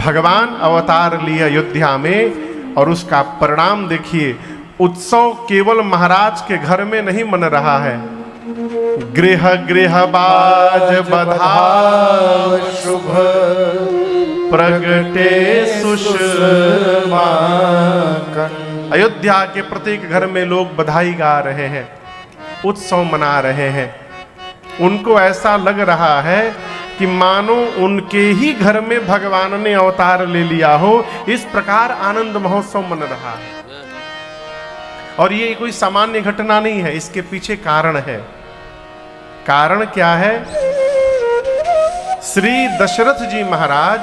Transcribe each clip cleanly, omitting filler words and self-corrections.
भगवान अवतार लिए अयोध्या में और उसका परिणाम देखिए। उत्सव केवल महाराज के घर में नहीं मन रहा है, गृह गृह बाज बधाव शुभ प्रगटे सुषमा। अयोध्या के प्रत्येक घर में लोग बधाई गा रहे हैं, उत्सव मना रहे हैं। उनको ऐसा लग रहा है कि मानो उनके ही घर में भगवान ने अवतार ले लिया हो। इस प्रकार आनंद महोत्सव मन रहा है। और ये कोई सामान्य घटना नहीं है, इसके पीछे कारण है। कारण क्या है? श्री दशरथ जी महाराज,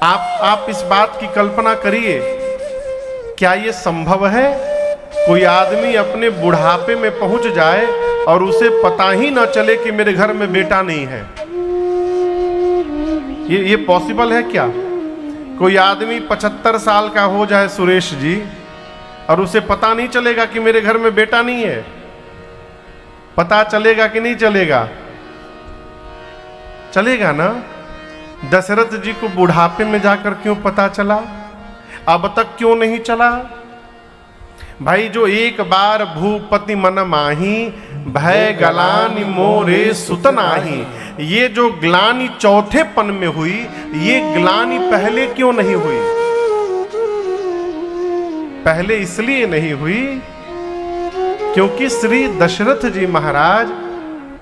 आप इस बात की कल्पना करिए, क्या ये संभव है कोई आदमी अपने बुढ़ापे में पहुंच जाए और उसे पता ही ना चले कि मेरे घर में बेटा नहीं है? ये पॉसिबल है क्या? कोई आदमी 75 साल का हो जाए सुरेश जी, और उसे पता नहीं चलेगा कि मेरे घर में बेटा नहीं है? पता चलेगा कि नहीं चलेगा? चलेगा ना। दशरथ जी को बुढ़ापे में जाकर क्यों पता चला? अब तक क्यों नहीं चला? भाई, जो एक बार भूपति मन माही भय गलानि मोरे सुत नाही, ये जो ग्लानि चौथे पन में हुई, ये ग्लानि पहले क्यों नहीं हुई? पहले इसलिए नहीं हुई क्योंकि श्री दशरथ जी महाराज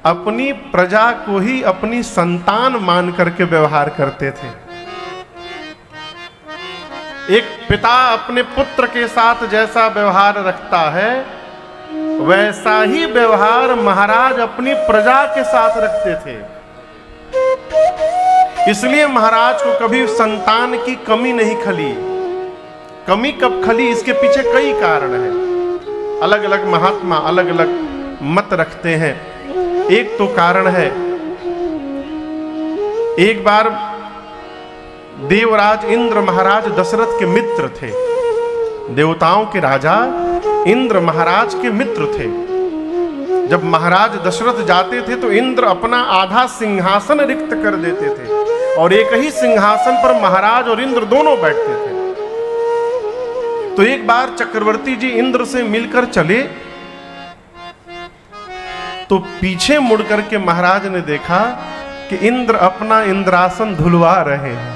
अपनी प्रजा को ही अपनी संतान मान करके व्यवहार करते थे। एक पिता अपने पुत्र के साथ जैसा व्यवहार रखता है, वैसा ही व्यवहार महाराज अपनी प्रजा के साथ रखते थे। इसलिए महाराज को कभी संतान की कमी नहीं खली। कमी कब खली, इसके पीछे कई कारण हैं। अलग अलग महात्मा अलग अलग मत रखते हैं। एक तो कारण है, एक बार देवराज इंद्र महाराज दशरथ के मित्र थे। देवताओं के राजा इंद्र महाराज के मित्र थे। जब महाराज दशरथ जाते थे तो इंद्र अपना आधा सिंहासन रिक्त कर देते थे और एक ही सिंहासन पर महाराज और इंद्र दोनों बैठते थे। तो एक बार चक्रवर्ती जी इंद्र से मिलकर चले तो पीछे मुड़ करके महाराज ने देखा कि इंद्र अपना इंद्रासन धुलवा रहे हैं।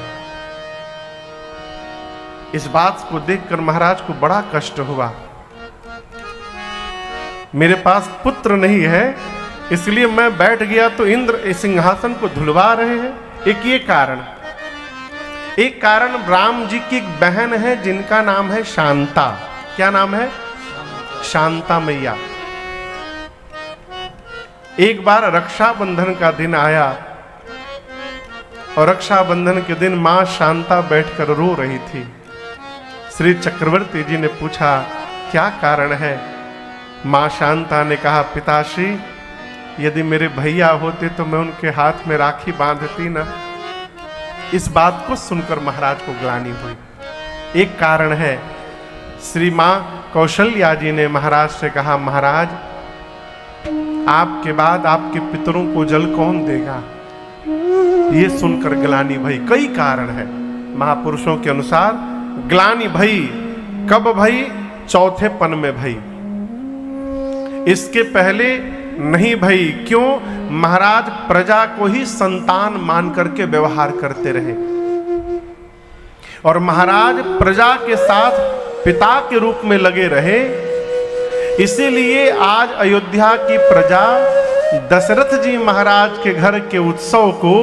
इस बात को देखकर महाराज को बड़ा कष्ट हुआ। मेरे पास पुत्र नहीं है, इसलिए मैं बैठ गया तो इंद्र इस सिंहासन को धुलवा रहे हैं। एक ये कारण। एक कारण, राम जी की एक बहन है जिनका नाम है शांता। क्या नाम है? शांता मैया। एक बार रक्षाबंधन का दिन आया और रक्षाबंधन के दिन मां शांता बैठकर रो रही थी। श्री चक्रवर्ती जी ने पूछा, क्या कारण है? मां शांता ने कहा, पिताश्री, यदि मेरे भैया होते तो मैं उनके हाथ में राखी बांधती ना। इस बात को सुनकर महाराज को ग्लानि हुई। एक कारण है, श्री मां कौशल्या जी ने महाराज से कहा, महाराज, आपके बाद आपके पितरों को जल कौन देगा? ये सुनकर ग्लानि भई। कई कारण है महापुरुषों के अनुसार। ग्लानि भई कब भई? चौथे पन में भई। इसके पहले नहीं भई। क्यों? महाराज प्रजा को ही संतान मान करके व्यवहार करते रहे और महाराज प्रजा के साथ पिता के रूप में लगे रहे। इसीलिए आज अयोध्या की प्रजा दशरथ जी महाराज के घर के उत्सव को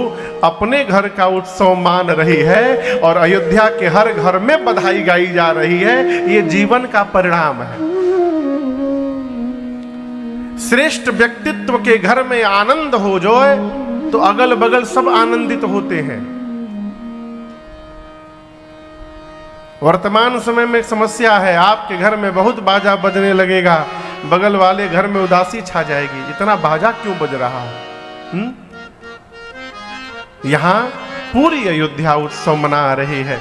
अपने घर का उत्सव मान रही है और अयोध्या के हर घर में बधाई गाई जा रही है। ये जीवन का परिणाम है। श्रेष्ठ व्यक्तित्व के घर में आनंद हो जाए तो अगल बगल सब आनंदित होते हैं। वर्तमान समय में समस्या है, आपके घर में बहुत बाजा बजने लगेगा, बगल वाले घर में उदासी छा जाएगी, इतना बाजा क्यों बज रहा है? यहां पूरी अयोध्या उत्सव मना रही है।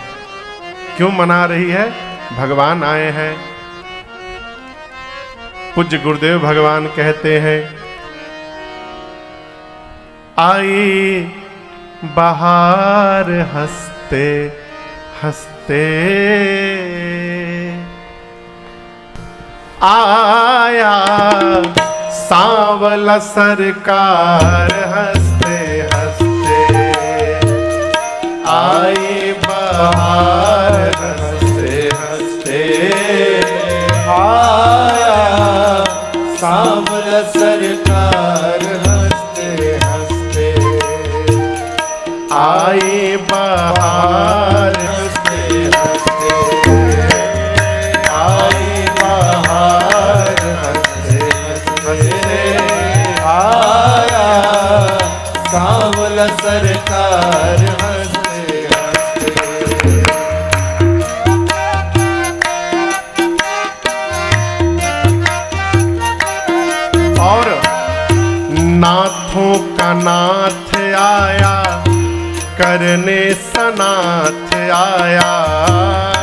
क्यों मना रही है? भगवान आए हैं। पूज्य गुरुदेव भगवान कहते हैं, आए बहार हंसते हंसते आया, सांवला सरकार हंसते हंसते आई बहार हंसते हंसते आया, सांवला सरकार हंसते हंसते आई बहार हंसते हंसते आई बहार हंसते हंसते आया, सांवला सरकार हंसते हंसते और नाथों का नाथ आया, करने सनाथ आया,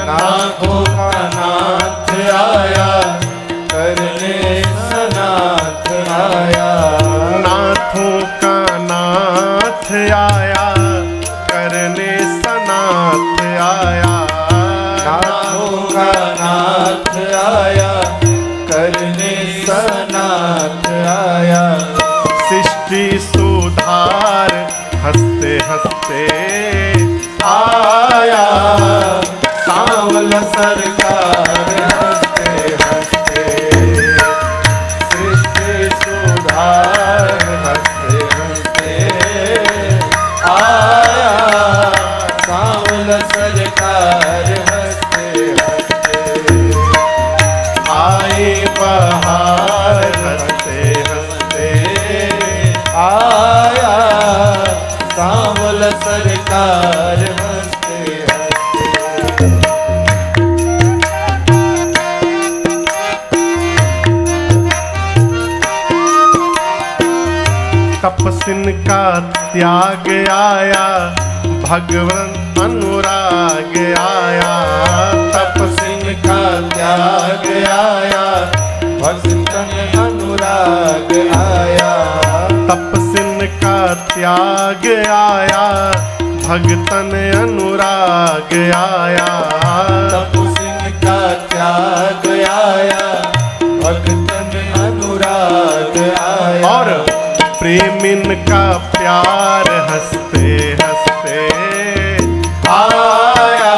नाथों का नाथ आया, करने सनाथ आया, नाथों का नाथ आया, करने सनाथ आया, नाथों का नाथ आया, करने सनाथ आया, सृष्टि सुधार हंसते हंसते आया, सांवला सरकार हंसते हंसते सृष्टि सुधार हंसते हंसते आया, सांवला सरकार हंसते हंसते आई बहार हंसते हंसते आया, सांवला सरकार हंसते हंसते तपसिन का त्याग आया, भगवन अनुराग आया, तपसिन का त्याग आया, भक्तन अनुराग आया, तपसिन का त्याग आया, भगतन अनुराग आया, तपसिन का त्याग आया, भक्तन अनुराग आया, और प्रेमिन का प्यार हंसते हंसते आया,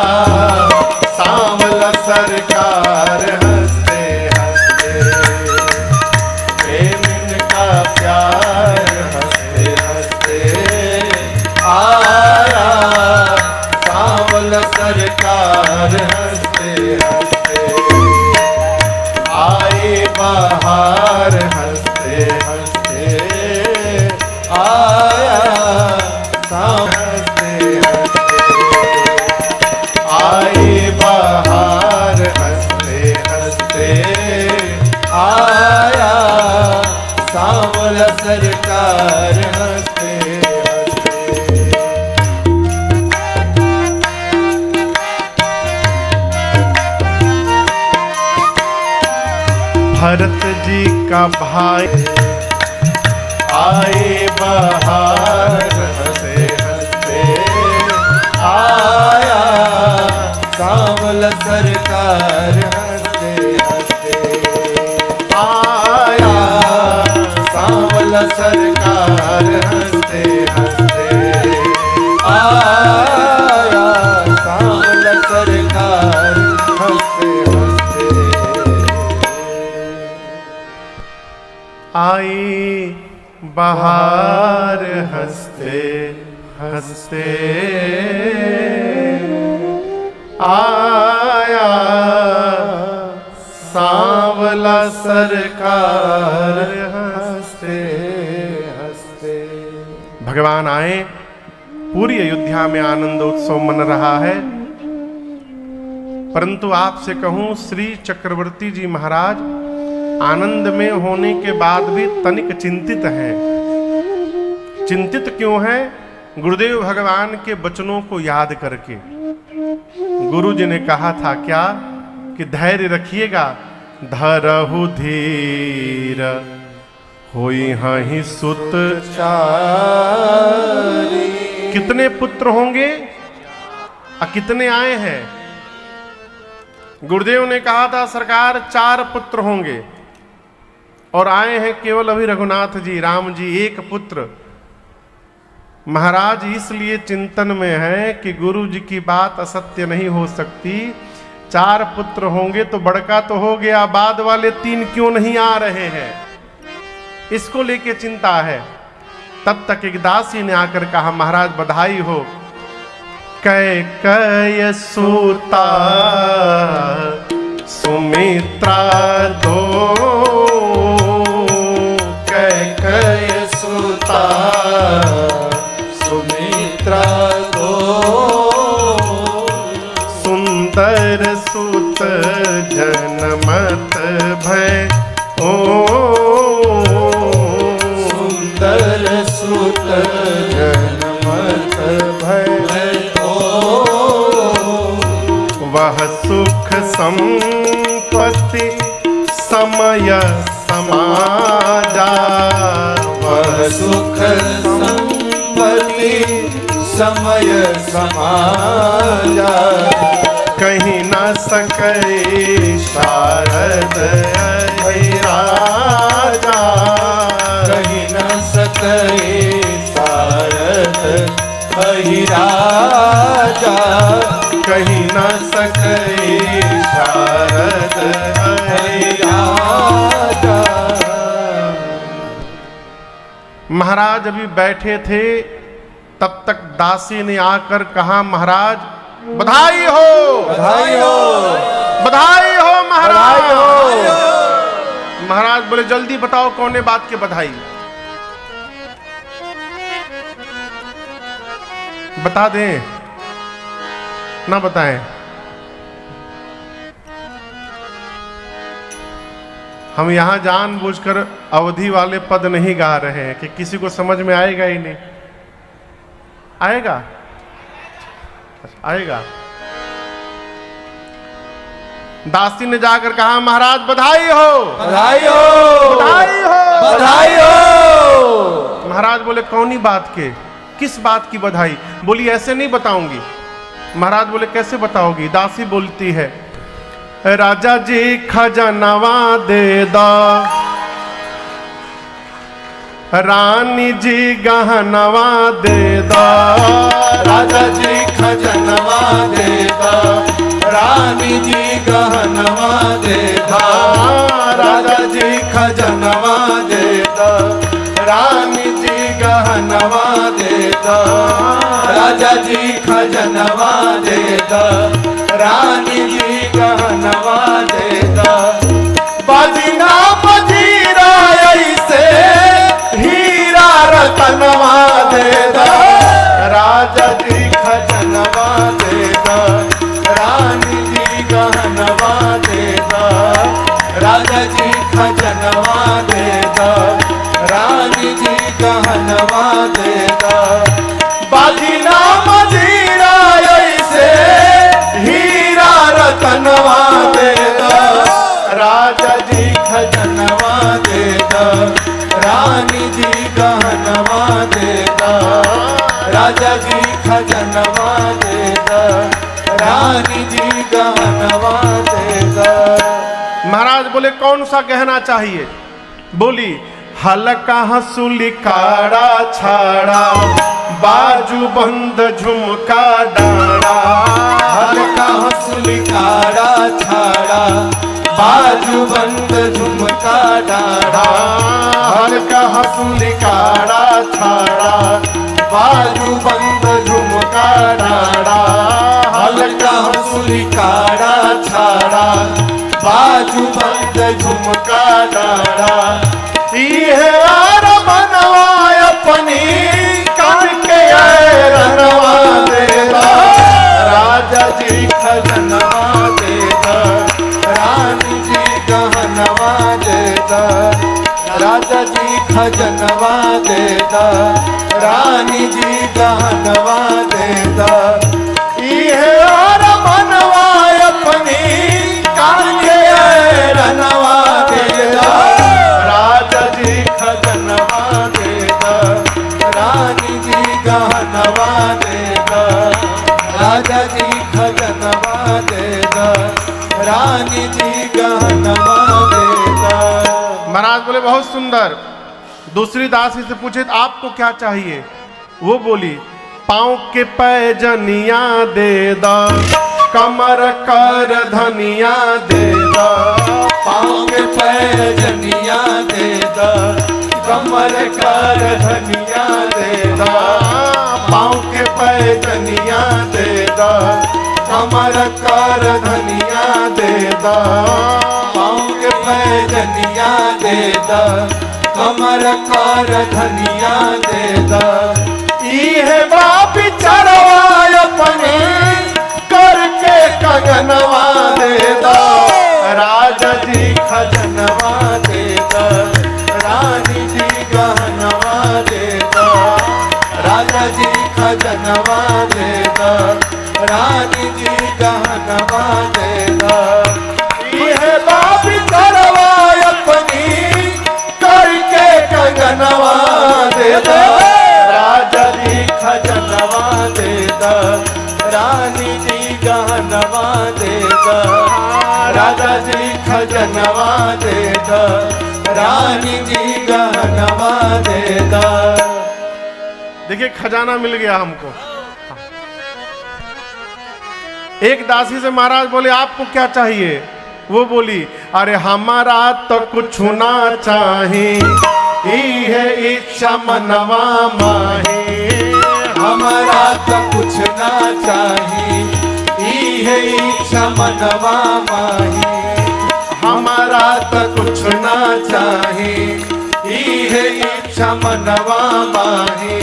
सांवला सरकार हंसते हंसते प्रेमिन का प्यार हंसते हंसते आया, सांवला सरकार हंसते हंसते आई बहार हंसते हंसते आया, हंसते हंसते आई बहार हंसते हंसते आया, सांवला सरकार हंसते हंसते भरत जी का भाई आए बहार हंसते हंसते आया, सांवला सरकार हंसते हंसते आया, सांवला सरकार हंसते हंसते आया, सांवला सरकार हंसते हंसते आई बहार हंसते हंसते आया, सांवला सरकार हंसते हंसते। भगवान आए, पूरी अयोध्या में आनंद उत्सव मन रहा है, परंतु आपसे कहूं श्री चक्रवर्ती जी महाराज आनंद में होने के बाद भी तनिक चिंतित हैं। चिंतित क्यों हैं? गुरुदेव भगवान के वचनों को याद करके। गुरु जी ने कहा था क्या कि धैर्य रखिएगा, धरहु धीर होई हहि सुत चारी। कितने पुत्र होंगे और कितने आए हैं? गुरुदेव ने कहा था सरकार 4 पुत्र होंगे और आए हैं केवल अभी रघुनाथ जी, राम जी, 1 पुत्र। महाराज इसलिए चिंतन में है कि गुरु जी की बात असत्य नहीं हो सकती। 4 पुत्र होंगे तो बड़का तो हो गया, बाद वाले 3 क्यों नहीं आ रहे हैं, इसको लेके चिंता है। तब तक एक दासी ने आकर कहा महाराज बधाई हो। कैकेयी सूता सुमित्रा दो, कैकेयी सूता सुमित्रा दो, सुंदर सुत जनमत भय ओ, सुंदर सुत जनमत भय ओ, वह सुख संपत्ति समय समाजा, वह सुख संपत्ति समय समाजा, कहीं न सके शारद राजा, कहीं न सके शारद राजा, कहीं न सके शारद राजा। महाराज अभी बैठे थे तब तक दासी ने आकर कहा महाराज बधाई हो, बधाई हो, बधाई हो महाराज। बधाई हो। महाराज बोले जल्दी बताओ कौने बात की बधाई, बता दें ना बताएं? हम यहां जानबूझकर अवधि वाले पद नहीं गा रहे हैं कि किसी को समझ में आएगा ही नहीं। आएगा, आएगा। दासी ने जाकर कहा महाराज बधाई हो, बधाई हो, बधाई हो, बधाई हो। महाराज बोले कौनी बात के, किस बात की बधाई? बोली ऐसे नहीं बताऊंगी। महाराज बोले कैसे बताओगी? दासी बोलती है राजा जी खजनवा दे दा, रानी जी गहनवा दे दा, राजा जी खजनवा देता, रानी जी गहनवा देता, राजा जी खजनवा देता, रानी जी गहनवा देता, राजा जी खजनवा देता, रानी जी गहनवा देता। बाजीना बजीरा ऐसे हीरा रतनवा देता, राजा जी खजनवा देता, रानी जी गहनवा देता, राजा जी खजनवा देता, रानी जी गहनवा देता। बाजीना मजीरा ऐसे हीरा रतनवा देता, राजा जी खजनवा देता, रानी जी गहनवा देता, राजा जी खजनवा देता, रानी जी गहनवा देता। महाराज बोले कौन सा गहना चाहिए? बोली हल्का हंसुली काड़ा छाड़ा, बाजू बंद झुमका डाड़ा, हल्का हंसुली काड़ा छाड़ा, बाजू बंद झुमका डाड़ा, हल्का हंसुली काड़ा छाड़ा, बाजू बंद झुमका डाड़ा, हल्का हंसुली काड़ा छाड़ा, बाजू बंद झुमका डाड़ा। है आर मनवा अपनी करके रनवा देगा, राजा जी खजनवा देगा, रानी जी गहनवा देगा, राजा जी खजनवा देगा, रानी जी गहनवा देगा। ये और मनवा अपनी करके रनवा देगा, राजा जी खजनवा देगा, रानी जी गहनवा राजा जी खजनवा दे दा, रानी जी गहनवा दे दा। महाराज बोले बहुत सुंदर। दूसरी दासी से पूछे तो आपको क्या चाहिए? वो बोली पाँव के पैजनिया दे दा, कमर कर धनिया दे दा। पाँव के पैजनिया दे दा, कमर कर धनिया दे दा। पाँव के पैजनिया दे दा, कमर कर धनिया दे दा। पाँव के पैजनिया दे दा, कमर कर धनिया दे दा। इहे बाप चरवा अपने करके कगनवा दे दा, राजा जी खजनवा दे दा, रानी जी गहनवा दे दा। राजा जी खजनवा दे दा, रानी जी गहनवा दे दा। इहे बाप चरवा अपनी करके कगनवा दे दा, राजा जी खजनवा दे दा, रानी जी गहनवा दे दा। राजा जी खजनवा दे दा, रानी जी गहनवा दे दा। देखिए खजाना मिल गया हमको। एक दासी से महाराज बोले आपको क्या चाहिए? वो बोली अरे हमारा तो कुछ ना चाहिए, है इच्छा मनवा माही। हमारा तो कुछ ना चाहिए, है इच्छा मनवा माही। हमारा तो कुछ ना चाहिए, है इच्छा मनवा माही।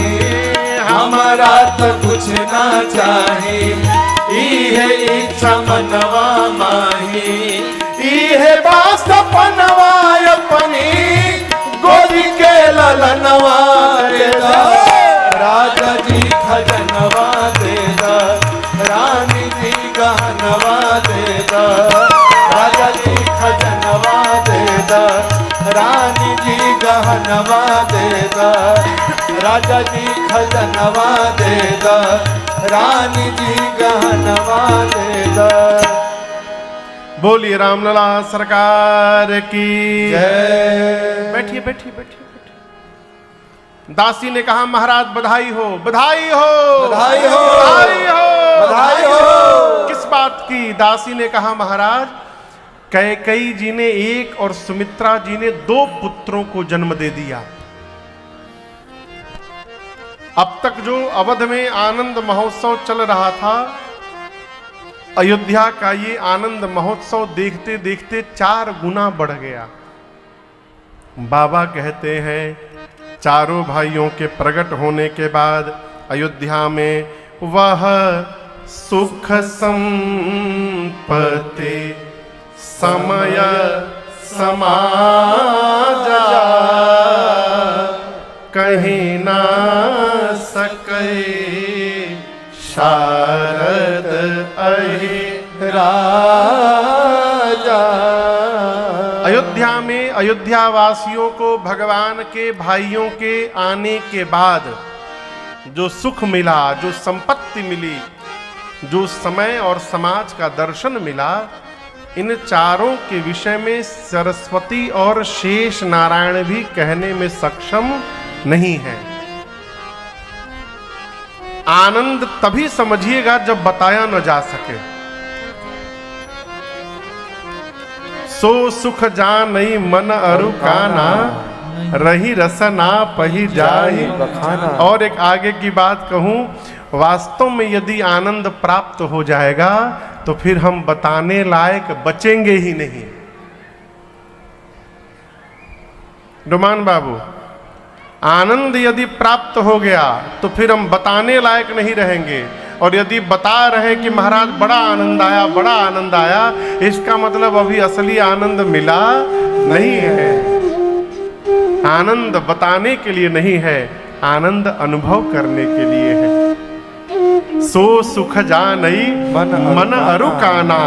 हमारा तो कुछ ना चाहिए, है इच्छा मनवा माही। इहे बास पनवा अपनी गोदी के ललनवा दे दा, राजा जी खजनवा दे दा, रानी जी गहनवा दे दा। राजा जी खजनवा दे दा, रानी जी गहनवा दे दा। राजा जी खजनवा दे दा, रानी जी गहनवा दे दा। बोलिए रामलला सरकार की जय। बैठिए बैठिए बैठिए बैठिए। दासी ने कहा महाराज बधाई हो बधाई हो बधाई हो बधाई हो बधाई हो। किस बात की? दासी ने कहा महाराज कैकेयी जी ने एक और सुमित्रा जी ने 2 पुत्रों को जन्म दे दिया। अब तक जो अवध में आनंद महोत्सव चल रहा था, अयोध्या का ये आनंद महोत्सव देखते देखते 4 गुना बढ़ गया। बाबा कहते हैं चारों भाइयों के प्रकट होने के बाद अयोध्या में वह सुख संपत्ति समय समाजा, कहीं ना सके शारद अहि राजा। अयोध्या में अयोध्या वासियों को भगवान के भाइयों के आने के बाद जो सुख मिला, जो संपत्ति मिली, जो समय और समाज का दर्शन मिला, इन चारों के विषय में सरस्वती और शेष नारायण भी कहने में सक्षम नहीं है। आनंद तभी समझिएगा जब बताया न जा सके। सो सुख जानई मन अरु काना, रही रसना पही जाई बखाना। और एक आगे की बात कहूं, वास्तव में यदि आनंद प्राप्त हो जाएगा तो फिर हम बताने लायक बचेंगे ही नहीं। डुमान बाबू, आनंद यदि प्राप्त हो गया तो फिर हम बताने लायक नहीं रहेंगे। और यदि बता रहे कि महाराज बड़ा आनंद आया, बड़ा आनंद आया, इसका मतलब अभी असली आनंद मिला नहीं है। आनंद बताने के लिए नहीं है, आनंद अनुभव करने के लिए है। सो सुख जानई मन अरु काना,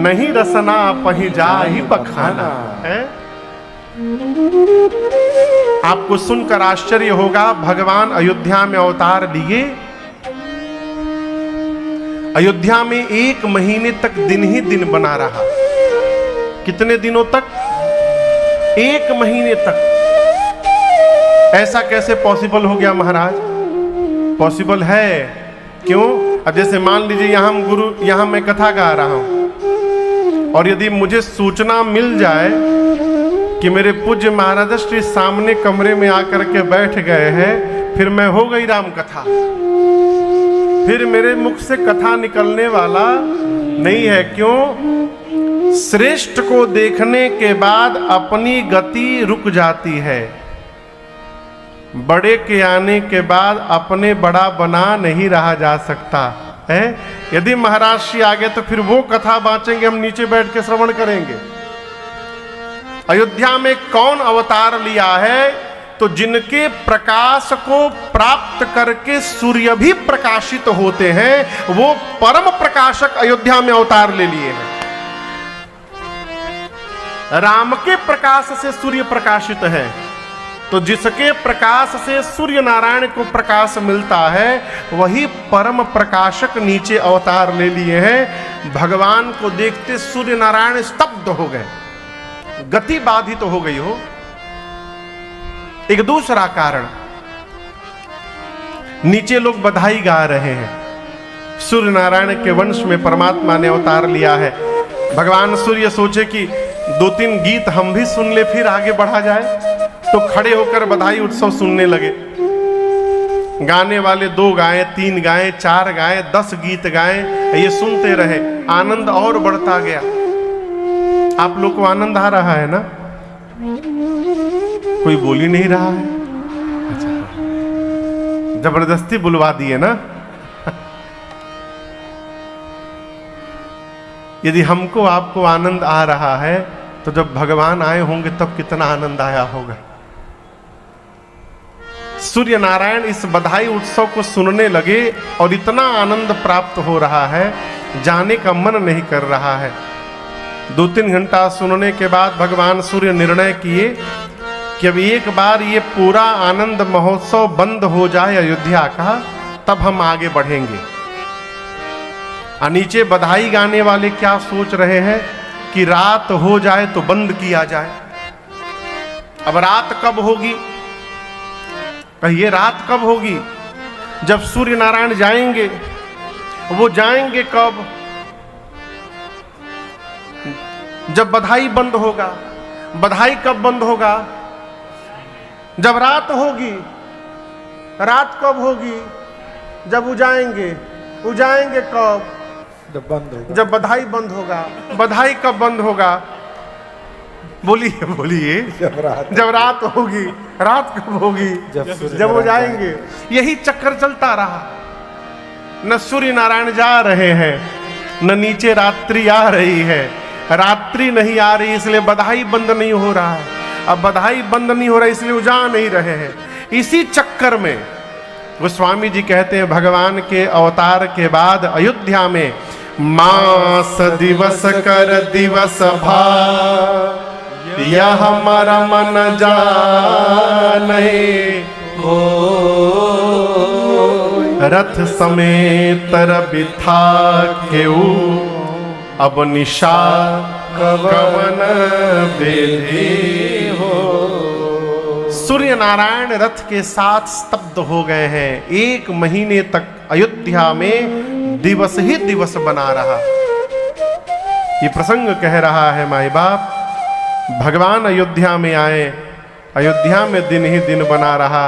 नहीं रसना पही जाहि बखाना। है? आपको सुनकर आश्चर्य होगा, भगवान अयोध्या में अवतार लिए। अयोध्या में 1 महीने तक दिन ही दिन बना रहा। कितने दिनों तक? 1 महीने तक। ऐसा कैसे पॉसिबल हो गया महाराज? पॉसिबल है। क्यों? अब जैसे मान लीजिए यहां मैं कथा गा रहा हूं और यदि मुझे सूचना मिल जाए कि मेरे पूज्य महाराज श्री सामने कमरे में आकर के बैठ गए हैं, फिर मैं हो गई राम कथा, फिर मेरे मुख से कथा निकलने वाला नहीं है। क्यों? श्रेष्ठ को देखने के बाद अपनी गति रुक जाती है। बड़े के आने के बाद अपने बड़ा बना नहीं रहा जा सकता है। यदि महाराज श्री आगे तो फिर वो कथा बांचेंगे, हम नीचे बैठ के श्रवण करेंगे। अयोध्या में कौन अवतार लिया है? तो जिनके प्रकाश को प्राप्त करके सूर्य भी प्रकाशित होते हैं, वो परम प्रकाशक अयोध्या में अवतार ले लिए हैं। राम के प्रकाश से सूर्य प्रकाशित है, तो जिसके प्रकाश से सूर्य नारायण को प्रकाश मिलता है, वही परम प्रकाशक नीचे अवतार ले लिए हैं। भगवान को देखते सूर्य नारायण स्तब्ध हो गए, गति बाधित हो गई हो। एक दूसरा कारण, नीचे लोग बधाई गा रहे हैं, सूर्य नारायण के वंश में परमात्मा ने अवतार लिया है। भगवान सूर्य सोचे कि 2-3 गीत हम भी सुन ले, फिर आगे बढ़ा जाए, तो खड़े होकर बधाई उत्सव सुनने लगे। गाने वाले 2 गाए, 3 गाए, 4 गाए, 10 गीत गाए, ये सुनते रहे, आनंद और बढ़ता गया। आप लोग को आनंद आ रहा है ना? कोई बोल ही नहीं रहा है। अच्छा, जबरदस्ती बुलवा दिए ना। यदि हमको आपको आनंद आ रहा है, तो जब भगवान आए होंगे तब कितना आनंद आया होगा। सूर्य नारायण इस बधाई उत्सव को सुनने लगे और इतना आनंद प्राप्त हो रहा है, जाने का मन नहीं कर रहा है। 2-3 घंटा सुनने के बाद भगवान सूर्य निर्णय किए कि अब एक बार ये पूरा आनंद महोत्सव बंद हो जाए अयोध्या का, तब हम आगे बढ़ेंगे। नीचे बधाई गाने वाले क्या सोच रहे हैं कि रात हो जाए तो बंद किया जाए। अब रात कब होगी? कहिए, रात कब होगी? जब सूर्य नारायण जाएंगे। वो जाएंगे कब? जब बधाई बंद होगा। बधाई कब बंद होगा? जब रात होगी। रात कब होगी? जब उजाएंगे। उजाएंगे कब? जब बंद होगा। जब बधाई बंद होगा। बधाई कब बंद होगा? बोलिए बोलिए। जब रात होगी। रात कब होगी? जब वो जाएंगे। यही चक्कर चलता रहा। न सूर्य नारायण जा रहे हैं, न नीचे रात्रि आ रही है। रात्रि नहीं आ रही इसलिए बधाई बंद नहीं हो रहा है। अब बधाई बंद नहीं हो रहा इसलिए वो जा नहीं रहे हैं। इसी चक्कर में गोस्वामी जी कहते हैं, भगवान के अवतार के बाद अयोध्या में मास दिवस कर दिवस भा, यह हमारा मन जाने हो। रथ समेत बिथा केऊ, अब निशा कवन बेली हो। सूर्य नारायण रथ के साथ स्तब्ध हो गए हैं। 1 महीने तक अयोध्या में दिवस ही दिवस बना रहा। ये प्रसंग कह रहा है, माई बाप, भगवान अयोध्या में आए, अयोध्या में दिन ही दिन बना रहा।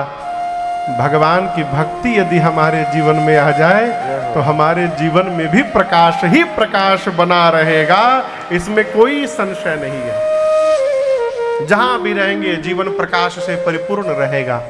भगवान की भक्ति यदि हमारे जीवन में आ जाए तो हमारे जीवन में भी प्रकाश ही प्रकाश बना रहेगा, इसमें कोई संशय नहीं है। जहां भी रहेंगे जीवन प्रकाश से परिपूर्ण रहेगा।